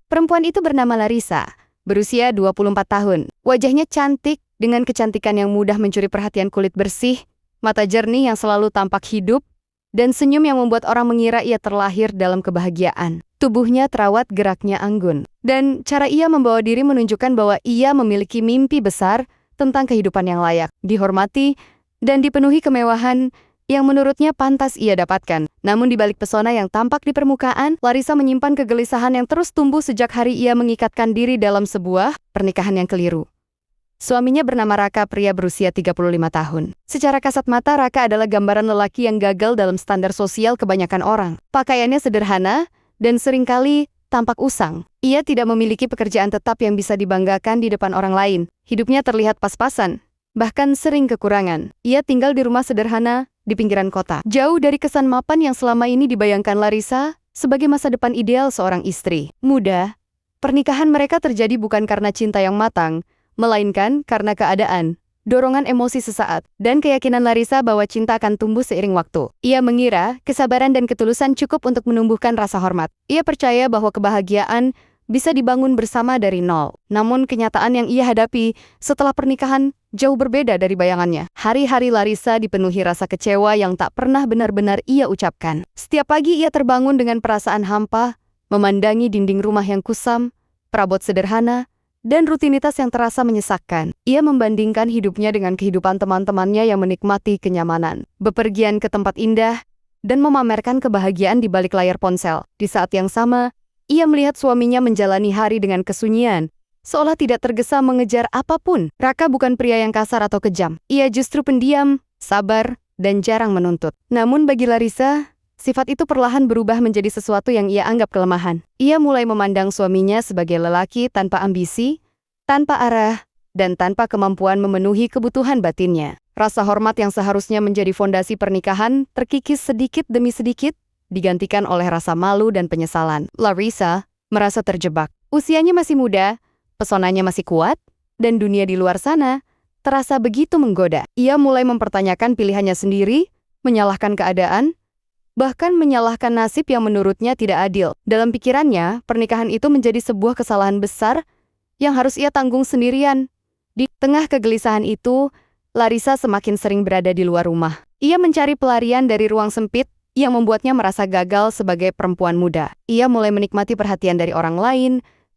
Perempuan itu bernama Larissa, berusia 24 tahun. Wajahnya cantik dengan kecantikan yang mudah mencuri perhatian, kulit bersih, mata jernih yang selalu tampak hidup, dan senyum yang membuat orang mengira ia terlahir dalam kebahagiaan. Tubuhnya terawat, geraknya anggun. Dan cara ia membawa diri menunjukkan bahwa ia memiliki mimpi besar tentang kehidupan yang layak, dihormati, dan dipenuhi kemewahan yang menurutnya pantas ia dapatkan. Namun di balik pesona yang tampak di permukaan, Larissa menyimpan kegelisahan yang terus tumbuh sejak hari ia mengikatkan diri dalam sebuah pernikahan yang keliru. Suaminya bernama Raka, pria berusia 35 tahun. Secara kasat mata, Raka adalah gambaran lelaki yang gagal dalam standar sosial kebanyakan orang. Pakaiannya sederhana dan seringkali tampak usang. Ia tidak memiliki pekerjaan tetap yang bisa dibanggakan di depan orang lain. Hidupnya terlihat pas-pasan, bahkan sering kekurangan. Ia tinggal di rumah sederhana di pinggiran kota, jauh dari kesan mapan yang selama ini dibayangkan Larissa sebagai masa depan ideal seorang istri muda. Pernikahan mereka terjadi bukan karena cinta yang matang, melainkan karena keadaan, dorongan emosi sesaat, dan keyakinan Larissa bahwa cinta akan tumbuh seiring waktu. Ia mengira kesabaran dan ketulusan cukup untuk menumbuhkan rasa hormat. Ia percaya bahwa kebahagiaan bisa dibangun bersama dari nol. Namun kenyataan yang ia hadapi setelah pernikahan jauh berbeda dari bayangannya. Hari-hari Larissa dipenuhi rasa kecewa yang tak pernah benar-benar ia ucapkan. Setiap pagi ia terbangun dengan perasaan hampa, memandangi dinding rumah yang kusam, perabot sederhana, dan rutinitas yang terasa menyesakkan. Ia membandingkan hidupnya dengan kehidupan teman-temannya yang menikmati kenyamanan, bepergian ke tempat indah, dan memamerkan kebahagiaan di balik layar ponsel. Di saat yang sama, ia melihat suaminya menjalani hari dengan kesunyian, seolah tidak tergesa mengejar apapun. Raka bukan pria yang kasar atau kejam. Ia justru pendiam, sabar, dan jarang menuntut. Namun bagi Larissa, sifat itu perlahan berubah menjadi sesuatu yang ia anggap kelemahan. Ia mulai memandang suaminya sebagai lelaki tanpa ambisi, tanpa arah, dan tanpa kemampuan memenuhi kebutuhan batinnya. Rasa hormat yang seharusnya menjadi fondasi pernikahan terkikis sedikit demi sedikit, digantikan oleh rasa malu dan penyesalan. Larissa merasa terjebak. Usianya masih muda, pesonanya masih kuat, dan dunia di luar sana terasa begitu menggoda. Ia mulai mempertanyakan pilihannya sendiri, menyalahkan keadaan, bahkan menyalahkan nasib yang menurutnya tidak adil. Dalam pikirannya, pernikahan itu menjadi sebuah kesalahan besar yang harus ia tanggung sendirian. Di tengah kegelisahan itu, Larissa semakin sering berada di luar rumah. Ia mencari pelarian dari ruang sempit yang membuatnya merasa gagal sebagai perempuan muda. Ia mulai menikmati perhatian dari orang lain,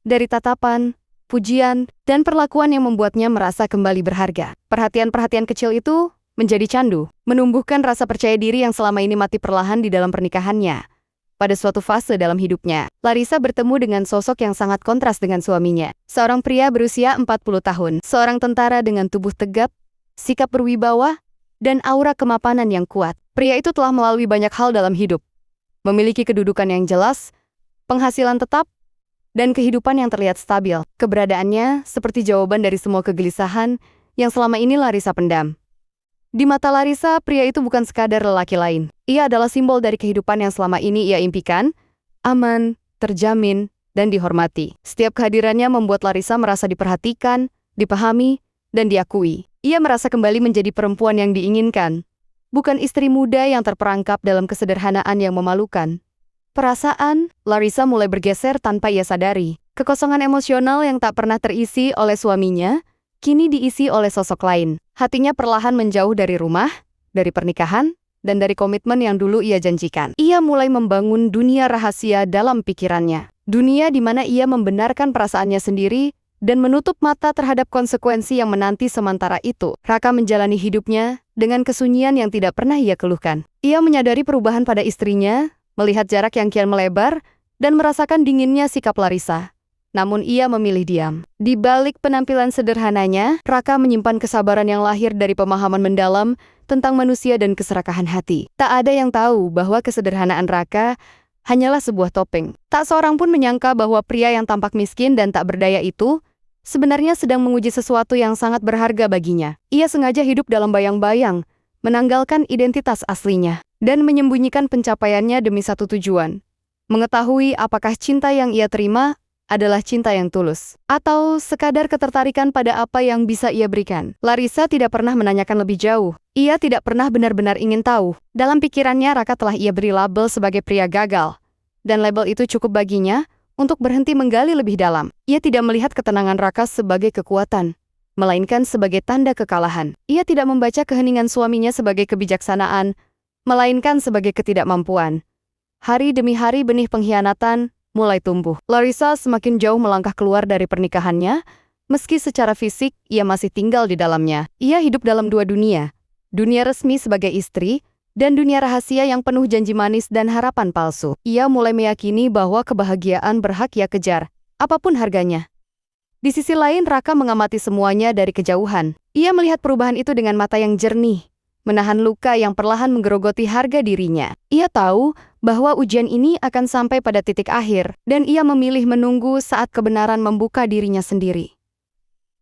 dari tatapan, pujian, dan perlakuan yang membuatnya merasa kembali berharga. Perhatian-perhatian kecil itu menjadi candu, menumbuhkan rasa percaya diri yang selama ini mati perlahan di dalam pernikahannya. Pada suatu fase dalam hidupnya, Larissa bertemu dengan sosok yang sangat kontras dengan suaminya. Seorang pria berusia 40 tahun, seorang tentara dengan tubuh tegap, sikap berwibawa, dan aura kemapanan yang kuat. Pria itu telah melalui banyak hal dalam hidup. Memiliki kedudukan yang jelas, penghasilan tetap, dan kehidupan yang terlihat stabil. Keberadaannya seperti jawaban dari semua kegelisahan yang selama ini Larissa pendam. Di mata Larissa, pria itu bukan sekadar lelaki lain. Ia adalah simbol dari kehidupan yang selama ini ia impikan, aman, terjamin, dan dihormati. Setiap kehadirannya membuat Larissa merasa diperhatikan, dipahami, dan diakui. Ia merasa kembali menjadi perempuan yang diinginkan, bukan istri muda yang terperangkap dalam kesederhanaan yang memalukan. Perasaan Larissa mulai bergeser tanpa ia sadari. Kekosongan emosional yang tak pernah terisi oleh suaminya, kini diisi oleh sosok lain. Hatinya perlahan menjauh dari rumah, dari pernikahan, dan dari komitmen yang dulu ia janjikan. Ia mulai membangun dunia rahasia dalam pikirannya. Dunia di mana ia membenarkan perasaannya sendiri dan menutup mata terhadap konsekuensi yang menanti sementara itu. Raka menjalani hidupnya dengan kesunyian yang tidak pernah ia keluhkan. Ia menyadari perubahan pada istrinya, melihat jarak yang kian melebar, dan merasakan dinginnya sikap Larissa. Namun ia memilih diam. Di balik penampilan sederhananya, Raka menyimpan kesabaran yang lahir dari pemahaman mendalam tentang manusia dan keserakahan hati. Tak ada yang tahu bahwa kesederhanaan Raka hanyalah sebuah topeng. Tak seorang pun menyangka bahwa pria yang tampak miskin dan tak berdaya itu sebenarnya sedang menguji sesuatu yang sangat berharga baginya. Ia sengaja hidup dalam bayang-bayang, menanggalkan identitas aslinya, dan menyembunyikan pencapaiannya demi satu tujuan. Mengetahui apakah cinta yang ia terima adalah cinta yang tulus, atau sekadar ketertarikan pada apa yang bisa ia berikan. Larissa tidak pernah menanyakan lebih jauh. Ia tidak pernah benar-benar ingin tahu. Dalam pikirannya, Raka telah ia beri label sebagai pria gagal. Dan label itu cukup baginya untuk berhenti menggali lebih dalam. Ia tidak melihat ketenangan Raka sebagai kekuatan, melainkan sebagai tanda kekalahan. Ia tidak membaca keheningan suaminya sebagai kebijaksanaan, melainkan sebagai ketidakmampuan. Hari demi hari benih pengkhianatan mulai tumbuh. Larissa semakin jauh melangkah keluar dari pernikahannya, meski secara fisik ia masih tinggal di dalamnya. Ia hidup dalam dua dunia. Dunia resmi sebagai istri, dan dunia rahasia yang penuh janji manis dan harapan palsu. Ia mulai meyakini bahwa kebahagiaan berhak ia kejar, apapun harganya. Di sisi lain, Raka mengamati semuanya dari kejauhan. Ia melihat perubahan itu dengan mata yang jernih, menahan luka yang perlahan menggerogoti harga dirinya. Ia tahu bahwa ujian ini akan sampai pada titik akhir, dan ia memilih menunggu saat kebenaran membuka dirinya sendiri.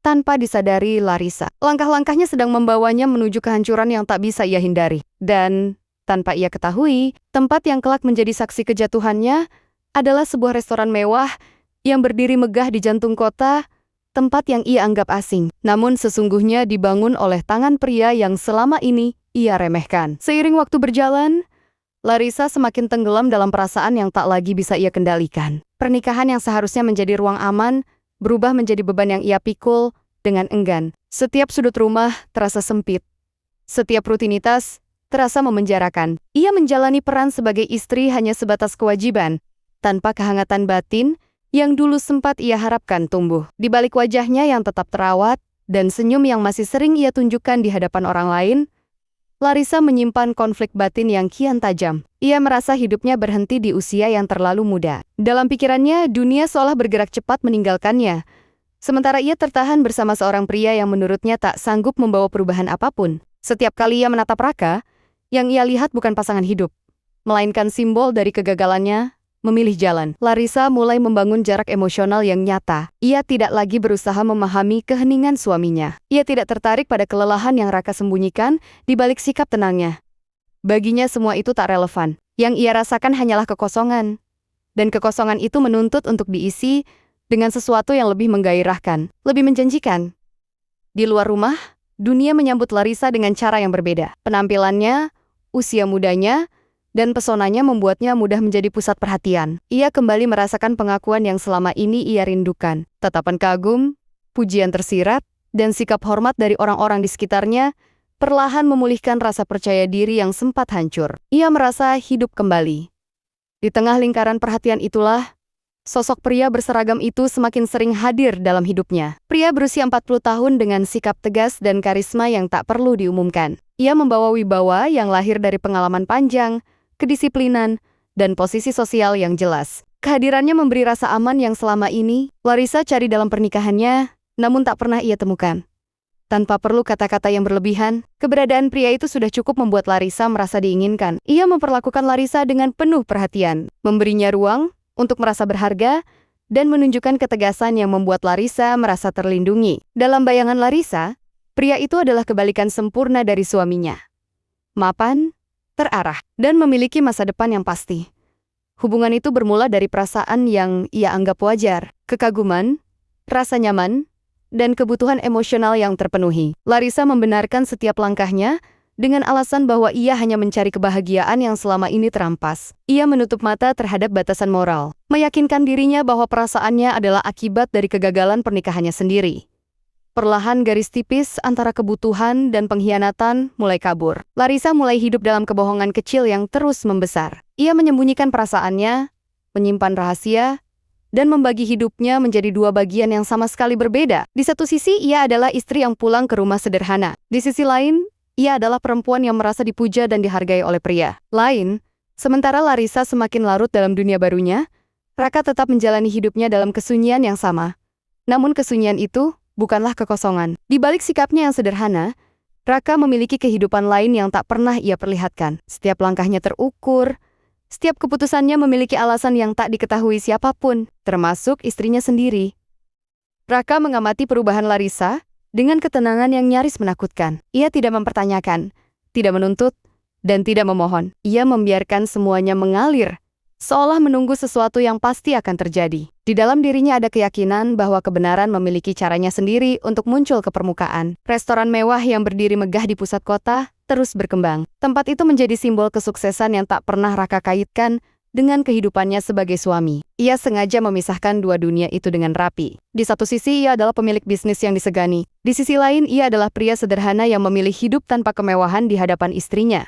Tanpa disadari Larissa, langkah-langkahnya sedang membawanya menuju kehancuran yang tak bisa ia hindari. Dan, tanpa ia ketahui, tempat yang kelak menjadi saksi kejatuhannya adalah sebuah restoran mewah yang berdiri megah di jantung kota, tempat yang ia anggap asing. Namun sesungguhnya dibangun oleh tangan pria yang selama ini ia remehkan. Seiring waktu berjalan, Larissa semakin tenggelam dalam perasaan yang tak lagi bisa ia kendalikan. Pernikahan yang seharusnya menjadi ruang aman, berubah menjadi beban yang ia pikul dengan enggan. Setiap sudut rumah terasa sempit. Setiap rutinitas terasa memenjarakan. Ia menjalani peran sebagai istri hanya sebatas kewajiban, tanpa kehangatan batin yang dulu sempat ia harapkan tumbuh. Di balik wajahnya yang tetap terawat, dan senyum yang masih sering ia tunjukkan di hadapan orang lain, Larissa menyimpan konflik batin yang kian tajam. Ia merasa hidupnya berhenti di usia yang terlalu muda. Dalam pikirannya, dunia seolah bergerak cepat meninggalkannya. Sementara ia tertahan bersama seorang pria yang menurutnya tak sanggup membawa perubahan apapun. Setiap kali ia menatap Raka, yang ia lihat bukan pasangan hidup, melainkan simbol dari kegagalannya memilih jalan. Larissa mulai membangun jarak emosional yang nyata. Ia tidak lagi berusaha memahami keheningan suaminya. Ia tidak tertarik pada kelelahan yang Raka sembunyikan di balik sikap tenangnya. Baginya semua itu tak relevan. Yang ia rasakan hanyalah kekosongan. Dan kekosongan itu menuntut untuk diisi dengan sesuatu yang lebih menggairahkan, lebih menjanjikan. Di luar rumah, dunia menyambut Larissa dengan cara yang berbeda. Penampilannya, usia mudanya, dan pesonanya membuatnya mudah menjadi pusat perhatian. Ia kembali merasakan pengakuan yang selama ini ia rindukan. Tatapan kagum, pujian tersirat, dan sikap hormat dari orang-orang di sekitarnya perlahan memulihkan rasa percaya diri yang sempat hancur. Ia merasa hidup kembali. Di tengah lingkaran perhatian itulah, sosok pria berseragam itu semakin sering hadir dalam hidupnya. Pria berusia 40 tahun dengan sikap tegas dan karisma yang tak perlu diumumkan. Ia membawa wibawa yang lahir dari pengalaman panjang, kedisiplinan, dan posisi sosial yang jelas. Kehadirannya memberi rasa aman yang selama ini Larissa cari dalam pernikahannya, namun tak pernah ia temukan. Tanpa perlu kata-kata yang berlebihan, keberadaan pria itu sudah cukup membuat Larissa merasa diinginkan. Ia memperlakukan Larissa dengan penuh perhatian, memberinya ruang untuk merasa berharga, dan menunjukkan ketegasan yang membuat Larissa merasa terlindungi. Dalam bayangan Larissa, pria itu adalah kebalikan sempurna dari suaminya. Mapan, terarah, dan memiliki masa depan yang pasti. Hubungan itu bermula dari perasaan yang ia anggap wajar, kekaguman, rasa nyaman, dan kebutuhan emosional yang terpenuhi. Larissa membenarkan setiap langkahnya dengan alasan bahwa ia hanya mencari kebahagiaan yang selama ini terampas. Ia menutup mata terhadap batasan moral, meyakinkan dirinya bahwa perasaannya adalah akibat dari kegagalan pernikahannya sendiri. Perlahan garis tipis antara kebutuhan dan pengkhianatan mulai kabur. Larissa mulai hidup dalam kebohongan kecil yang terus membesar. Ia menyembunyikan perasaannya, menyimpan rahasia, dan membagi hidupnya menjadi dua bagian yang sama sekali berbeda. Di satu sisi, ia adalah istri yang pulang ke rumah sederhana. Di sisi lain, ia adalah perempuan yang merasa dipuja dan dihargai oleh pria lain. Sementara Larissa semakin larut dalam dunia barunya, Raka tetap menjalani hidupnya dalam kesunyian yang sama. Namun kesunyian itu bukanlah kekosongan. Di balik sikapnya yang sederhana, Raka memiliki kehidupan lain yang tak pernah ia perlihatkan. Setiap langkahnya terukur, setiap keputusannya memiliki alasan yang tak diketahui siapapun, termasuk istrinya sendiri. Raka mengamati perubahan Larissa dengan ketenangan yang nyaris menakutkan. Ia tidak mempertanyakan, tidak menuntut, dan tidak memohon. Ia membiarkan semuanya mengalir, seolah menunggu sesuatu yang pasti akan terjadi. Di dalam dirinya ada keyakinan bahwa kebenaran memiliki caranya sendiri untuk muncul ke permukaan. Restoran mewah yang berdiri megah di pusat kota terus berkembang. Tempat itu menjadi simbol kesuksesan yang tak pernah Raka kaitkan dengan kehidupannya sebagai suami. Ia sengaja memisahkan dua dunia itu dengan rapi. Di satu sisi ia adalah pemilik bisnis yang disegani. Di sisi lain ia adalah pria sederhana yang memilih hidup tanpa kemewahan di hadapan istrinya.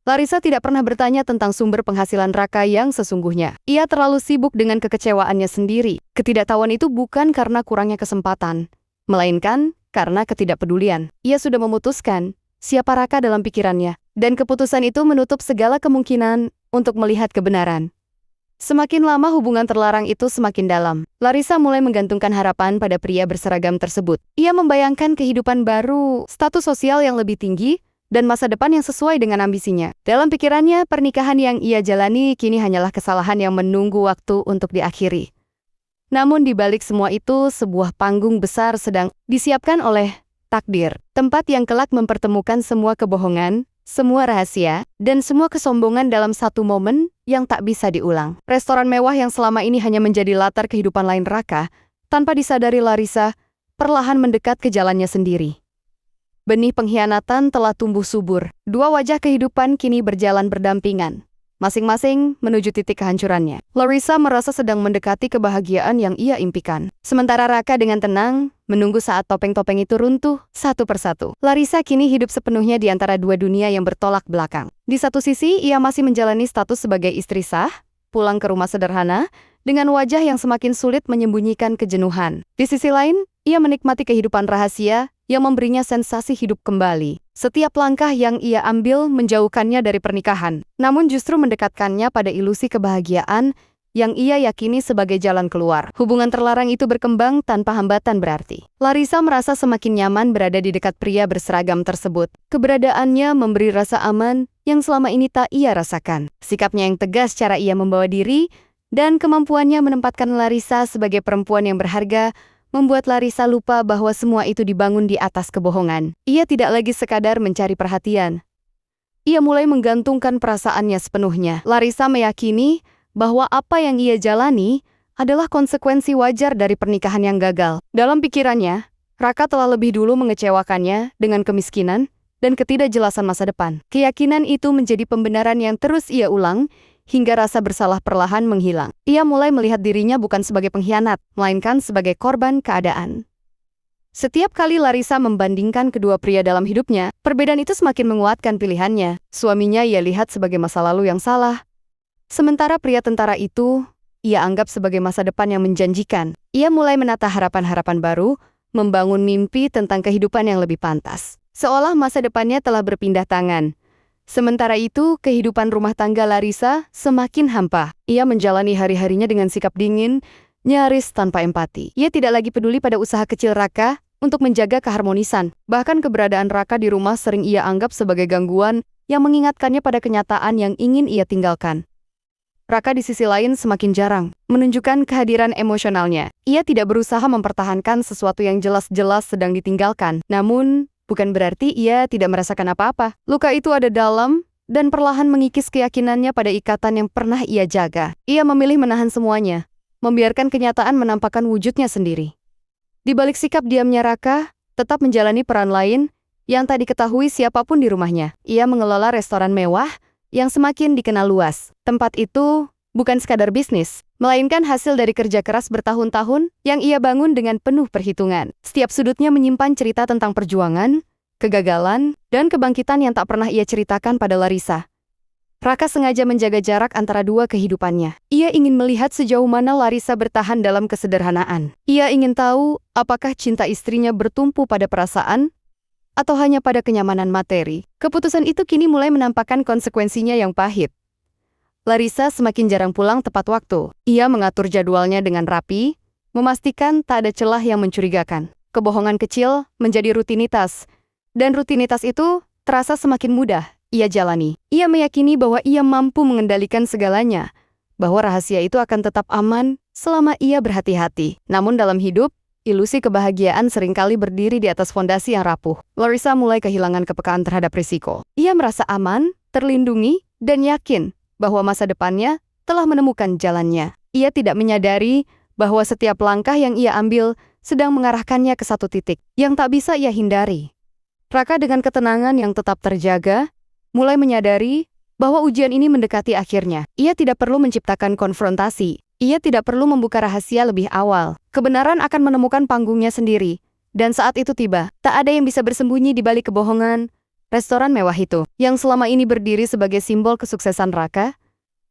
Larissa tidak pernah bertanya tentang sumber penghasilan Raka yang sesungguhnya. Ia terlalu sibuk dengan kekecewaannya sendiri. Ketidaktahuan itu bukan karena kurangnya kesempatan, melainkan karena ketidakpedulian. Ia sudah memutuskan siapa Raka dalam pikirannya, dan keputusan itu menutup segala kemungkinan untuk melihat kebenaran. Semakin lama hubungan terlarang itu semakin dalam. Larissa mulai menggantungkan harapan pada pria berseragam tersebut. Ia membayangkan kehidupan baru, status sosial yang lebih tinggi, dan masa depan yang sesuai dengan ambisinya. Dalam pikirannya, pernikahan yang ia jalani kini hanyalah kesalahan yang menunggu waktu untuk diakhiri. Namun di balik semua itu, sebuah panggung besar sedang disiapkan oleh takdir. Tempat yang kelak mempertemukan semua kebohongan, semua rahasia, dan semua kesombongan dalam satu momen yang tak bisa diulang. Restoran mewah yang selama ini hanya menjadi latar kehidupan lain Raka, tanpa disadari Larissa, perlahan mendekat ke jalannya sendiri. Benih pengkhianatan telah tumbuh subur. Dua wajah kehidupan kini berjalan berdampingan, masing-masing menuju titik kehancurannya. Larissa merasa sedang mendekati kebahagiaan yang ia impikan. Sementara Raka dengan tenang, menunggu saat topeng-topeng itu runtuh satu persatu. Larissa kini hidup sepenuhnya di antara dua dunia yang bertolak belakang. Di satu sisi, ia masih menjalani status sebagai istri sah, pulang ke rumah sederhana, dengan wajah yang semakin sulit menyembunyikan kejenuhan. Di sisi lain, ia menikmati kehidupan rahasia yang memberinya sensasi hidup kembali. Setiap langkah yang ia ambil menjauhkannya dari pernikahan, namun justru mendekatkannya pada ilusi kebahagiaan yang ia yakini sebagai jalan keluar. Hubungan terlarang itu berkembang tanpa hambatan berarti. Larissa merasa semakin nyaman berada di dekat pria berseragam tersebut. Keberadaannya memberi rasa aman yang selama ini tak ia rasakan. Sikapnya yang tegas cara ia membawa diri, dan kemampuannya menempatkan Larissa sebagai perempuan yang berharga, membuat Larissa lupa bahwa semua itu dibangun di atas kebohongan. Ia tidak lagi sekadar mencari perhatian. Ia mulai menggantungkan perasaannya sepenuhnya. Larissa meyakini bahwa apa yang ia jalani adalah konsekuensi wajar dari pernikahan yang gagal. Dalam pikirannya, Raka telah lebih dulu mengecewakannya dengan kemiskinan dan ketidakjelasan masa depan. Keyakinan itu menjadi pembenaran yang terus ia ulang, hingga rasa bersalah perlahan menghilang. Ia mulai melihat dirinya bukan sebagai pengkhianat, melainkan sebagai korban keadaan. Setiap kali Larissa membandingkan kedua pria dalam hidupnya, perbedaan itu semakin menguatkan pilihannya. Suaminya ia lihat sebagai masa lalu yang salah, sementara pria tentara itu ia anggap sebagai masa depan yang menjanjikan. Ia mulai menata harapan-harapan baru, membangun mimpi tentang kehidupan yang lebih pantas. Seolah masa depannya telah berpindah tangan. Sementara itu, kehidupan rumah tangga Larissa semakin hampa. Ia menjalani hari-harinya dengan sikap dingin, nyaris tanpa empati. Ia tidak lagi peduli pada usaha kecil Raka untuk menjaga keharmonisan. Bahkan keberadaan Raka di rumah sering ia anggap sebagai gangguan yang mengingatkannya pada kenyataan yang ingin ia tinggalkan. Raka di sisi lain semakin jarang menunjukkan kehadiran emosionalnya. Ia tidak berusaha mempertahankan sesuatu yang jelas-jelas sedang ditinggalkan. Namun, bukan berarti ia tidak merasakan apa-apa. Luka itu ada dalam dan perlahan mengikis keyakinannya pada ikatan yang pernah ia jaga. Ia memilih menahan semuanya, membiarkan kenyataan menampakkan wujudnya sendiri. Di balik sikap diamnya Raka, tetap menjalani peran lain yang tak diketahui siapapun di rumahnya. Ia mengelola restoran mewah yang semakin dikenal luas. Tempat itu bukan sekadar bisnis, melainkan hasil dari kerja keras bertahun-tahun yang ia bangun dengan penuh perhitungan. Setiap sudutnya menyimpan cerita tentang perjuangan, kegagalan, dan kebangkitan yang tak pernah ia ceritakan pada Larissa. Raka sengaja menjaga jarak antara dua kehidupannya. Ia ingin melihat sejauh mana Larissa bertahan dalam kesederhanaan. Ia ingin tahu apakah cinta istrinya bertumpu pada perasaan atau hanya pada kenyamanan materi. Keputusan itu kini mulai menampakkan konsekuensinya yang pahit. Larissa semakin jarang pulang tepat waktu. Ia mengatur jadwalnya dengan rapi, memastikan tak ada celah yang mencurigakan. Kebohongan kecil menjadi rutinitas, dan rutinitas itu terasa semakin mudah ia jalani. Ia meyakini bahwa ia mampu mengendalikan segalanya, bahwa rahasia itu akan tetap aman selama ia berhati-hati. Namun dalam hidup, ilusi kebahagiaan seringkali berdiri di atas fondasi yang rapuh. Larissa mulai kehilangan kepekaan terhadap risiko. Ia merasa aman, terlindungi, dan yakin bahwa masa depannya telah menemukan jalannya. Ia tidak menyadari bahwa setiap langkah yang ia ambil sedang mengarahkannya ke satu titik yang tak bisa ia hindari. Raka dengan ketenangan yang tetap terjaga, mulai menyadari bahwa ujian ini mendekati akhirnya. Ia tidak perlu menciptakan konfrontasi, Ia tidak perlu membuka rahasia lebih awal. Kebenaran akan menemukan panggungnya sendiri. Dan saat itu tiba, tak ada yang bisa bersembunyi di balik kebohongan. Restoran mewah itu, yang selama ini berdiri sebagai simbol kesuksesan Raka,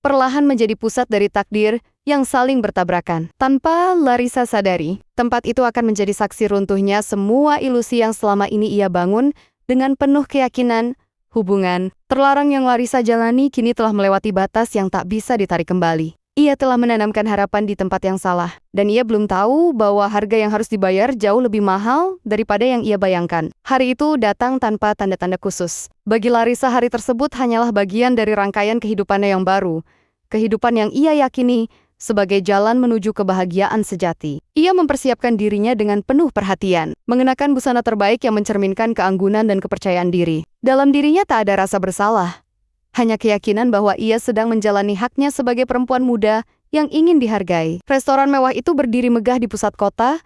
perlahan menjadi pusat dari takdir yang saling bertabrakan. Tanpa Larissa sadari, tempat itu akan menjadi saksi runtuhnya semua ilusi yang selama ini ia bangun dengan penuh keyakinan. Hubungan terlarang yang Larissa jalani kini telah melewati batas yang tak bisa ditarik kembali. Ia telah menanamkan harapan di tempat yang salah, dan ia belum tahu bahwa harga yang harus dibayar jauh lebih mahal daripada yang ia bayangkan. Hari itu datang tanpa tanda-tanda khusus. Bagi Larissa, hari tersebut hanyalah bagian dari rangkaian kehidupannya yang baru. Kehidupan yang ia yakini sebagai jalan menuju kebahagiaan sejati. Ia mempersiapkan dirinya dengan penuh perhatian, mengenakan busana terbaik yang mencerminkan keanggunan dan kepercayaan diri. Dalam dirinya tak ada rasa bersalah. Hanya keyakinan bahwa ia sedang menjalani haknya sebagai perempuan muda yang ingin dihargai. Restoran mewah itu berdiri megah di pusat kota,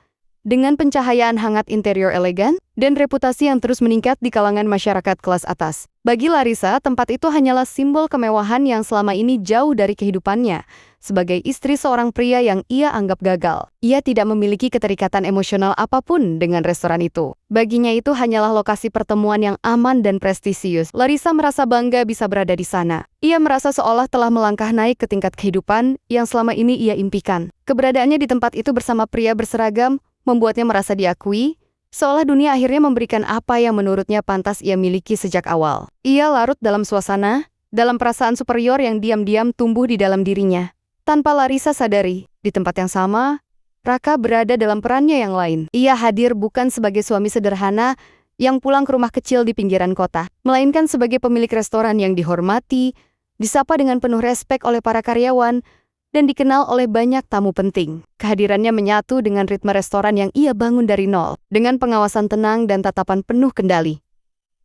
dengan pencahayaan hangat interior elegan, dan reputasi yang terus meningkat di kalangan masyarakat kelas atas. Bagi Larissa, tempat itu hanyalah simbol kemewahan yang selama ini jauh dari kehidupannya. Sebagai istri seorang pria yang ia anggap gagal, ia tidak memiliki keterikatan emosional apapun dengan restoran itu. Baginya itu hanyalah lokasi pertemuan yang aman dan prestisius. Larissa merasa bangga bisa berada di sana. Ia merasa seolah telah melangkah naik ke tingkat kehidupan yang selama ini ia impikan. Keberadaannya di tempat itu bersama pria berseragam membuatnya merasa diakui, seolah dunia akhirnya memberikan apa yang menurutnya pantas ia miliki sejak awal. Ia larut dalam suasana, dalam perasaan superior yang diam-diam tumbuh di dalam dirinya. Tanpa Larissa sadari, di tempat yang sama, Raka berada dalam perannya yang lain. Ia hadir bukan sebagai suami sederhana yang pulang ke rumah kecil di pinggiran kota, melainkan sebagai pemilik restoran yang dihormati, disapa dengan penuh respek oleh para karyawan, dan dikenal oleh banyak tamu penting. Kehadirannya menyatu dengan ritme restoran yang ia bangun dari nol, dengan pengawasan tenang dan tatapan penuh kendali.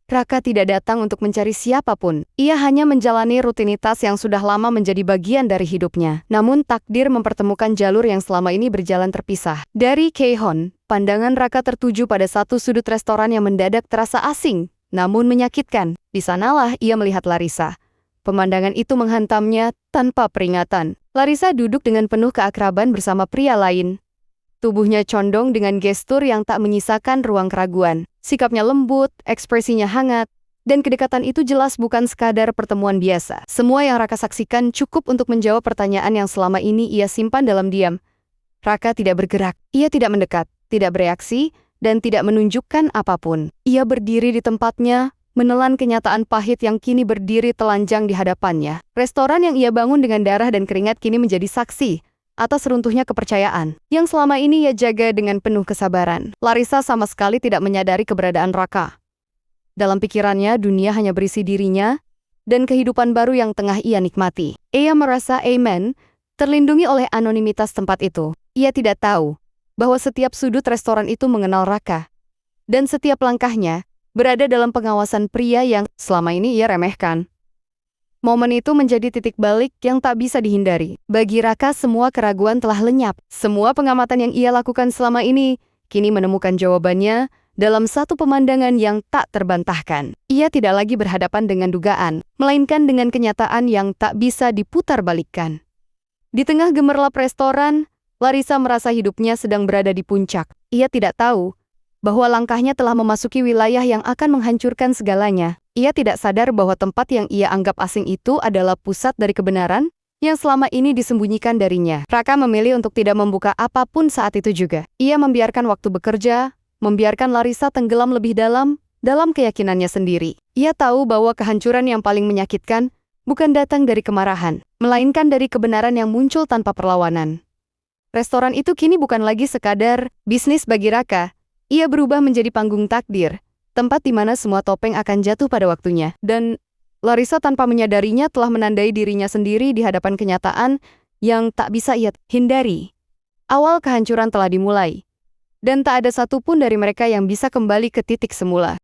Raka tidak datang untuk mencari siapapun. Ia hanya menjalani rutinitas yang sudah lama menjadi bagian dari hidupnya. Namun takdir mempertemukan jalur yang selama ini berjalan terpisah. Dari Keihon, pandangan Raka tertuju pada satu sudut restoran yang mendadak terasa asing, namun menyakitkan. Di sanalah ia melihat Larissa. Pemandangan itu menghantamnya tanpa peringatan. Larissa duduk dengan penuh keakraban bersama pria lain. Tubuhnya condong dengan gestur yang tak menyisakan ruang keraguan. Sikapnya lembut, ekspresinya hangat, dan kedekatan itu jelas bukan sekadar pertemuan biasa. Semua yang Raka saksikan cukup untuk menjawab pertanyaan yang selama ini ia simpan dalam diam. Raka tidak bergerak, ia tidak mendekat, tidak bereaksi, dan tidak menunjukkan apapun. Ia berdiri di tempatnya, menelan kenyataan pahit yang kini berdiri telanjang di hadapannya. Restoran yang ia bangun dengan darah dan keringat kini menjadi saksi atas runtuhnya kepercayaan yang selama ini ia jaga dengan penuh kesabaran. Larissa sama sekali tidak menyadari keberadaan Raka. Dalam pikirannya, dunia hanya berisi dirinya dan kehidupan baru yang tengah ia nikmati. Ia merasa aman, terlindungi oleh anonimitas tempat itu. Ia tidak tahu bahwa setiap sudut restoran itu mengenal Raka, dan setiap langkahnya berada dalam pengawasan pria yang selama ini ia remehkan. Momen itu menjadi titik balik yang tak bisa dihindari. Bagi Raka, semua keraguan telah lenyap. Semua pengamatan yang ia lakukan selama ini kini menemukan jawabannya dalam satu pemandangan yang tak terbantahkan. Ia tidak lagi berhadapan dengan dugaan, melainkan dengan kenyataan yang tak bisa diputarbalikkan. Di tengah gemerlap restoran, Larissa merasa hidupnya sedang berada di puncak. Ia tidak tahu bahwa langkahnya telah memasuki wilayah yang akan menghancurkan segalanya. Ia tidak sadar bahwa tempat yang ia anggap asing itu adalah pusat dari kebenaran yang selama ini disembunyikan darinya. Raka memilih untuk tidak membuka apapun saat itu juga. Ia membiarkan waktu bekerja, membiarkan Larissa tenggelam lebih dalam keyakinannya sendiri. Ia tahu bahwa kehancuran yang paling menyakitkan bukan datang dari kemarahan, melainkan dari kebenaran yang muncul tanpa perlawanan. Restoran itu kini bukan lagi sekadar bisnis bagi Raka. Ia berubah menjadi panggung takdir, tempat di mana semua topeng akan jatuh pada waktunya. Dan Larissa tanpa menyadarinya telah menandai dirinya sendiri di hadapan kenyataan yang tak bisa ia hindari. Awal kehancuran telah dimulai, dan tak ada satupun dari mereka yang bisa kembali ke titik semula.